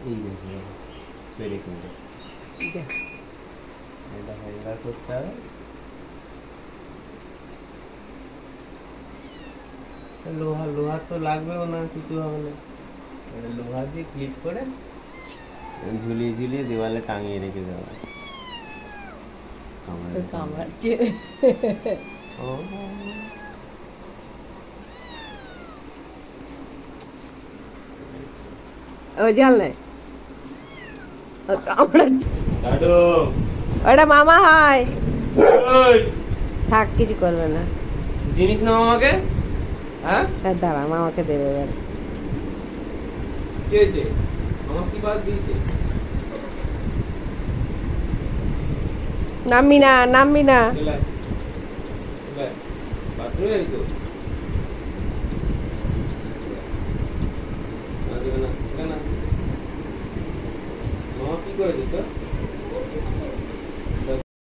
এই দেখো তৈরি করবে এটা হ্যাঙ্গার করতে হবে। লোহা লোহা তো লাগবেও না, কিছু হবে না। এটা লোহা দিয়ে ক্লিপ করে ঝুলিয়ে ঝুলিয়ে দেওয়ালে টাঙিয়ে রেখে দেওয়া। কামড়াচ্ছে। ও জাল নাই, কামড়াচ্ছে। ওটা মামা হয়, থাক কিছু করবে না। জিনিস না মামাকে, হ্যাঁ দাঁড়া মামাকে দেবে এবার। কে যে মামা কি বাদ দিয়েছে? নামবি না, নামবি না। বাথরুমে যাবি তো? মামা কি করে দিত?